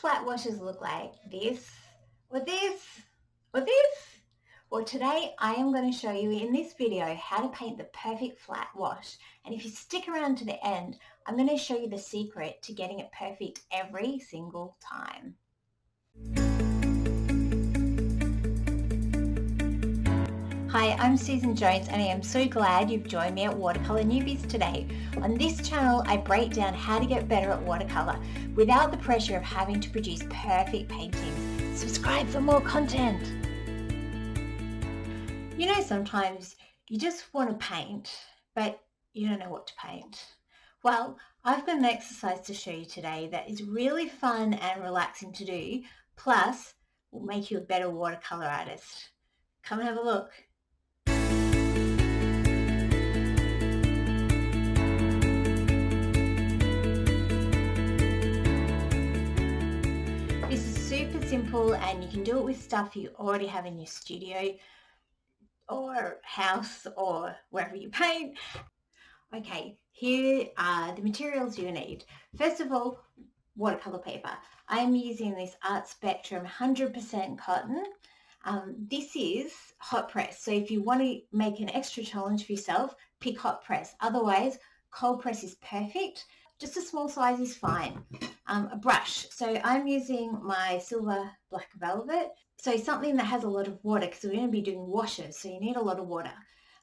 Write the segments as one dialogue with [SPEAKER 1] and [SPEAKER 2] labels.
[SPEAKER 1] flat washes look like this, or this, or this? Well, today I am going to show you in this video how to paint the perfect flat wash. And if you stick around to the end, I'm going to show you the secret to getting it perfect every single time. Hi, I'm Susan Jones and I am so glad you've joined me at Watercolor Newbies today. On this channel, I break down how to get better at watercolor without the pressure of having to produce perfect paintings. Subscribe for more content. You know, sometimes you just want to paint, but you don't know what to paint. Well, I've got an exercise to show you today that is really fun and relaxing to do, plus will make you a better watercolor artist. Come and have a look. This is super simple and you can do it with stuff you already have in your studio or house or wherever you paint. Okay, here are the materials you need. First of all, watercolor paper. I'm using this Art Spectrum 100% cotton. This is hot press, so if you want to make an extra challenge for yourself, pick hot press. Otherwise, cold press is perfect. Just a small size is fine. A brush. So I'm using my silver black velvet. So something that has a lot of water because we're going to be doing washes, so you need a lot of water.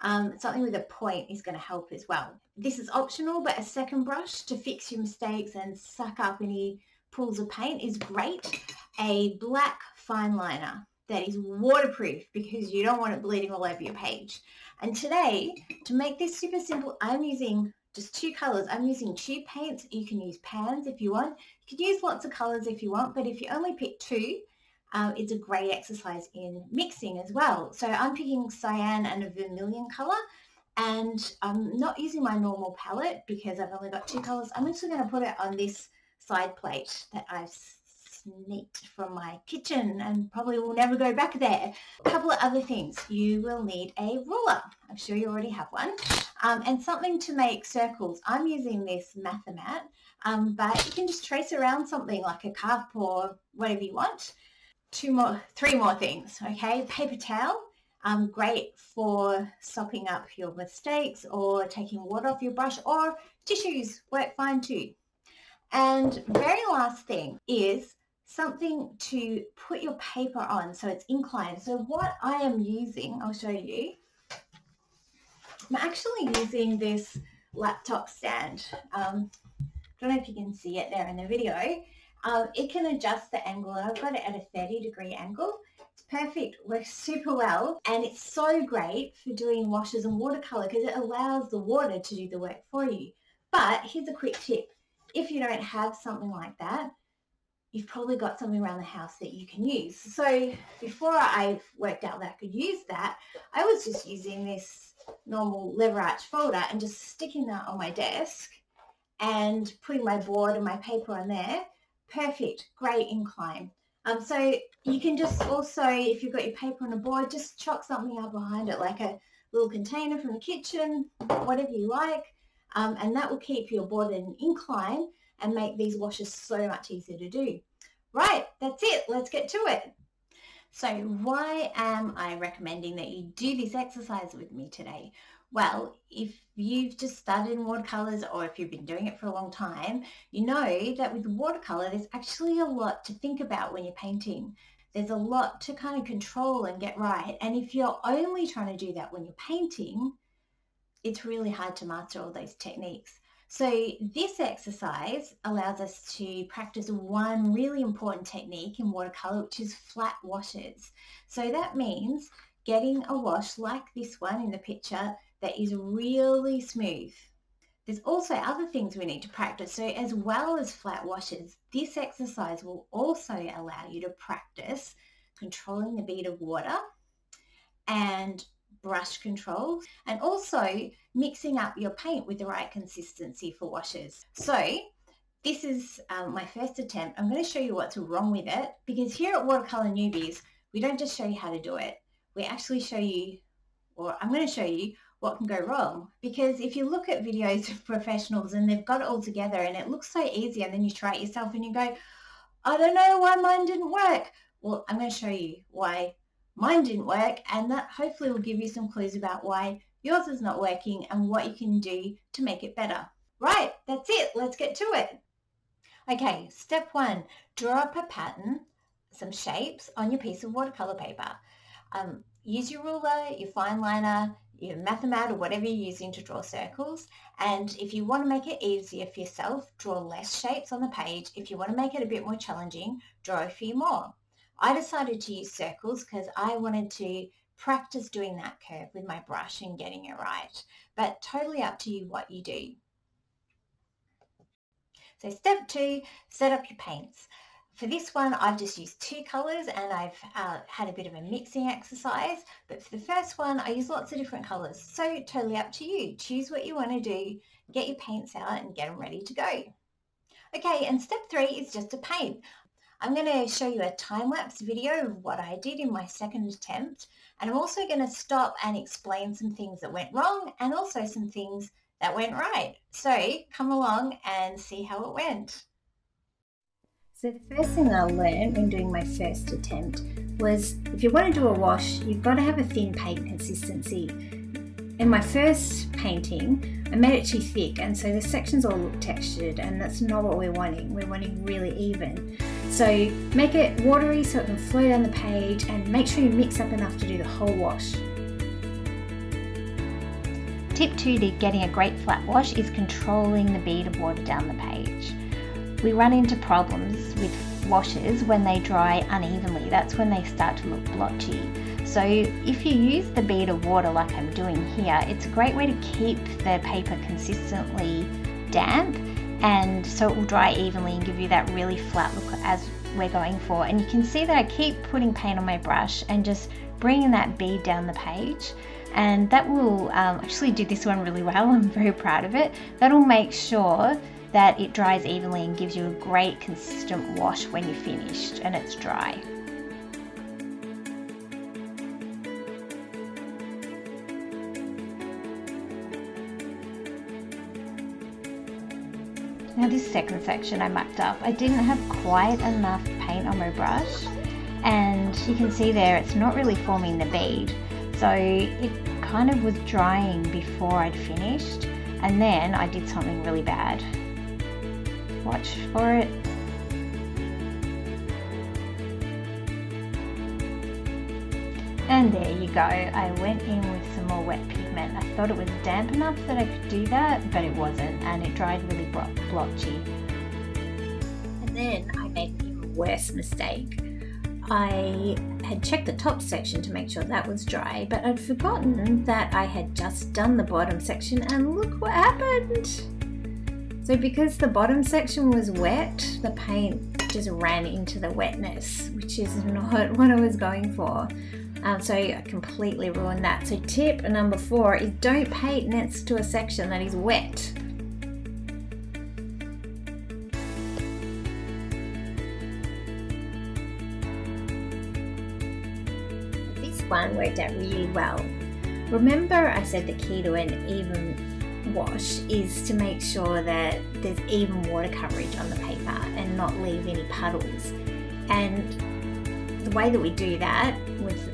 [SPEAKER 1] Something with a point is going to help as well. This is optional, but a second brush to fix your mistakes and suck up any pools of paint is great. A black fine liner that is waterproof because you don't want it bleeding all over your page. And today, to make this super simple, I'm using just two colors. I'm using tube paints. You can use pans if you want. You can use lots of colors if you want, but if you only pick two, it's a great exercise in mixing as well. So I'm picking cyan and a vermilion color, and I'm not using my normal palette because I've only got two colors. I'm actually going to put it on this side plate that I've sneaked from my kitchen and probably will never go back there. A couple of other things. You will need a ruler. I'm sure you already have one. And something to make circles. I'm using this Mathomat, but you can just trace around something like a cup or whatever you want. Three more things, okay? Paper towel, great for sopping up your mistakes or taking water off your brush, or tissues work fine too. And very last thing is something to put your paper on so it's inclined. So what I am using, I'll show you. I'm actually using this laptop stand. Don't know if you can see it there in the video. It can adjust the angle. I've got it at a 30-degree angle. It's perfect, works super well, and it's so great for doing washes and watercolor because it allows the water to do the work for you. But here's a quick tip. If you don't have something like that, you've probably got something around the house that you can use. So before I worked out that I could use that, I was just using this normal lever arch folder and just sticking that on my desk and putting my board and my paper on there. Perfect, great incline. So you can just also, if you've got your paper on a board, just chuck something out behind it, like a little container from the kitchen, whatever you like, and that will keep your board in an incline and make these washes so much easier to do. Right, that's it. Let's get to it. So why am I recommending that you do this exercise with me today? Well, if you've just started in watercolors or if you've been doing it for a long time, you know that with watercolor, there's actually a lot to think about when you're painting. There's a lot to kind of control and get right. And if you're only trying to do that when you're painting, it's really hard to master all those techniques. So this exercise allows us to practice one really important technique in watercolor, which is flat washes. So that means getting a wash like this one in the picture that is really smooth. There's also other things we need to practice. So as well as flat washes, this exercise will also allow you to practice controlling the bead of water and brush control, and also mixing up your paint with the right consistency for washes. So this is my first attempt. I'm going to show you what's wrong with it, because here at Watercolor Newbies, we don't just show you how to do it. We actually show you, or I'm going to show you what can go wrong. Because if you look at videos of professionals and they've got it all together and it looks so easy, and then you try it yourself and you go, I don't know why mine didn't work. Well, I'm going to show you why mine didn't work, and that hopefully will give you some clues about why yours is not working and what you can do to make it better. Right, that's it. Let's get to it. Okay, step 1, draw up a pattern, some shapes on your piece of watercolor paper. Use your ruler, your fine liner, your Mathomat, or whatever you're using to draw circles. And if you want to make it easier for yourself, draw less shapes on the page. If you want to make it a bit more challenging, draw a few more. I decided to use circles because I wanted to practice doing that curve with my brush and getting it right. But totally up to you what you do. So step 2, set up your paints. For this one, I've just used 2 colours and I've had a bit of a mixing exercise. But for the first one, I use lots of different colours. So totally up to you. Choose what you want to do, get your paints out and get them ready to go. Okay, and step 3 is just to paint. I'm going to show you a time-lapse video of what I did in my second attempt. And I'm also going to stop and explain some things that went wrong and also some things that went right. So come along and see how it went. So the first thing that I learned when doing my first attempt was if you want to do a wash, you've got to have a thin paint consistency. In my first painting, I made it too thick and so the sections all look textured and that's not what we're wanting. We're wanting really even. So make it watery so it can flow down the page and make sure you mix up enough to do the whole wash. Tip 2 to getting a great flat wash is controlling the bead of water down the page. We run into problems with washes when they dry unevenly. That's when they start to look blotchy. So if you use the bead of water like I'm doing here, it's a great way to keep the paper consistently damp and so it will dry evenly and give you that really flat look as we're going for. And you can see that I keep putting paint on my brush and just bringing that bead down the page. And that will actually do this one really well. I'm very proud of it. That'll make sure that it dries evenly and gives you a great consistent wash when you're finished and it's dry. Now this second section I mucked up. I didn't have quite enough paint on my brush and you can see there it's not really forming the bead. So it kind of was drying before I'd finished and then I did something really bad. Watch for it. And there you go. I went in with some more wet pigment. I thought it was damp enough that I could do that, but it wasn't and it dried really blotchy. And then I made an even worse mistake. I had checked the top section to make sure that was dry, but I'd forgotten that I had just done the bottom section and look what happened. So because the bottom section was wet, the paint just ran into the wetness, which is not what I was going for. So I completely ruined that. So tip number 4 is don't paint next to a section that is wet. This one worked out really well. Remember I said the key to an even wash is to make sure that there's even water coverage on the paper and not leave any puddles. And the way that we do that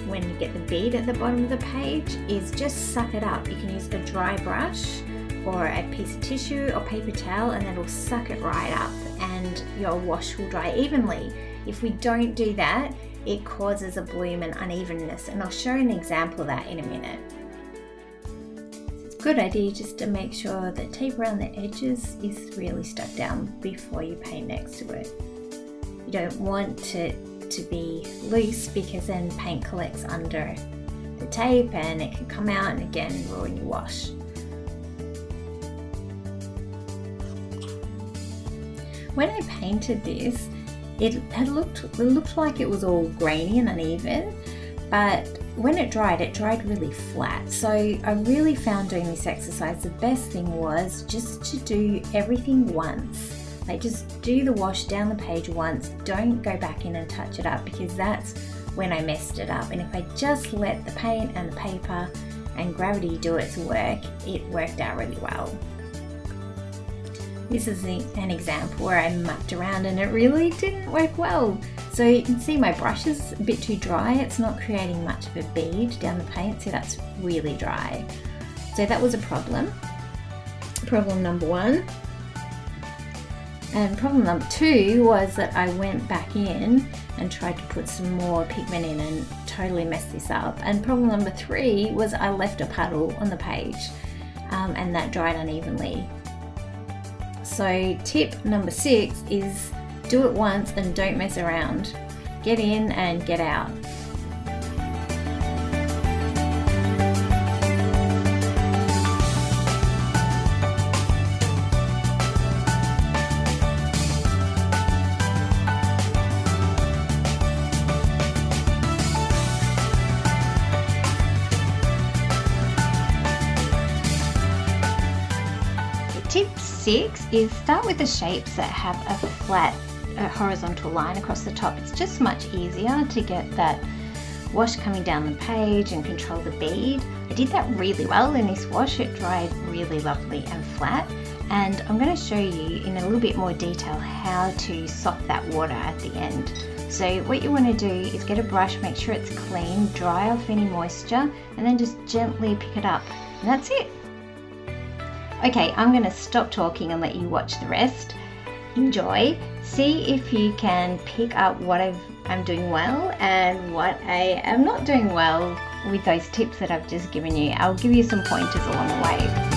[SPEAKER 1] when you get the bead at the bottom of the page is just suck it up. You can use a dry brush or a piece of tissue or paper towel and that'll suck it right up and your wash will dry evenly. If we don't do that, it causes a bloom and unevenness, and I'll show you an example of that in a minute. Good idea just to make sure the tape around the edges is really stuck down before you paint next to it. You don't want it to be loose because then paint collects under the tape and it can come out and again ruin your wash. When I painted this, it looked like it was all grainy and uneven, but when it dried really flat. So I really found doing this exercise, the best thing was just to do everything once. Like just do the wash down the page once, don't go back in and touch it up because that's when I messed it up. And if I just let the paint and the paper and gravity do its work, it worked out really well. This is an example where I mucked around and it really didn't work well. So you can see my brush is a bit too dry. It's not creating much of a bead down the paint, so that's really dry. So that was a problem. Problem number one. And problem number two was that I went back in and tried to put some more pigment in and totally messed this up. And problem number three was I left a puddle on the page and that dried unevenly. So tip number 6 is do it once and don't mess around. Get in and get out. Tip 6 is start with the shapes that have a flat horizontal line across the top. It's just much easier to get that wash coming down the page and control the bead. I did that really well in this wash. It dried really lovely and flat, and I'm going to show you in a little bit more detail how to sop that water at the end. So what you want to do is get a brush, make sure it's clean, dry off any moisture, and then just gently pick it up. And that's it. Okay, I'm going to stop talking and let you watch the rest. Enjoy. See if you can pick up what I'm doing well and what I am not doing well with those tips that I've just given you. I'll give you some pointers along the way.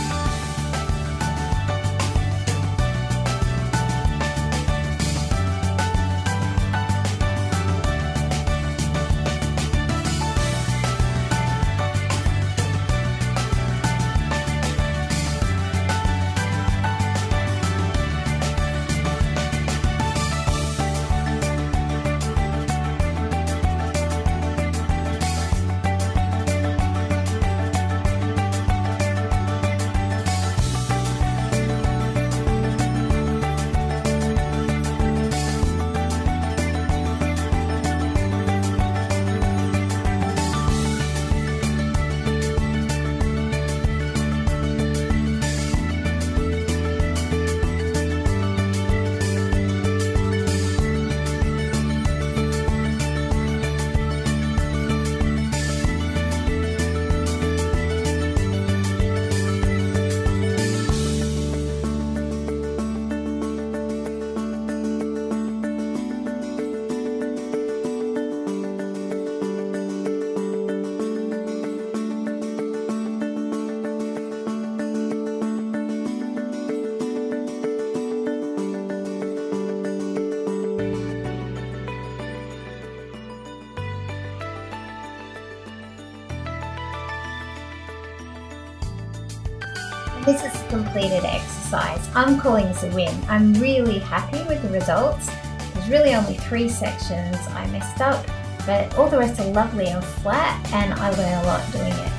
[SPEAKER 1] This is a completed exercise. I'm calling this a win. I'm really happy with the results. There's really only 3 sections I messed up, but all the rest are lovely and flat, and I learn a lot doing it.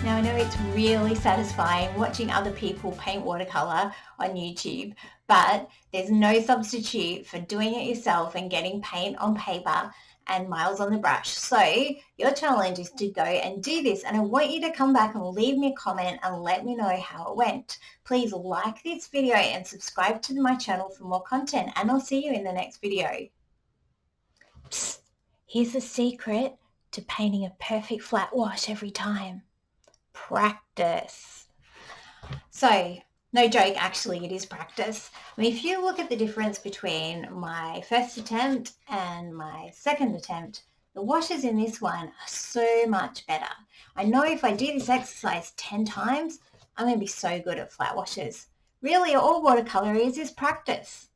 [SPEAKER 1] Now I know it's really satisfying watching other people paint watercolor on YouTube, but there's no substitute for doing it yourself and getting paint on paper and miles on the brush. So your challenge is to go and do this, and I want you to come back and leave me a comment and let me know how it went. Please like this video and subscribe to my channel for more content, and I'll see you in the next video. Psst, here's the secret to painting a perfect flat wash every time. Practice. So no joke, actually it is practice. I mean, if you look at the difference between my first attempt and my second attempt, the washes in this one are so much better. I know if I do this exercise 10 times, I'm going to be so good at flat washes. Really, all watercolor is practice.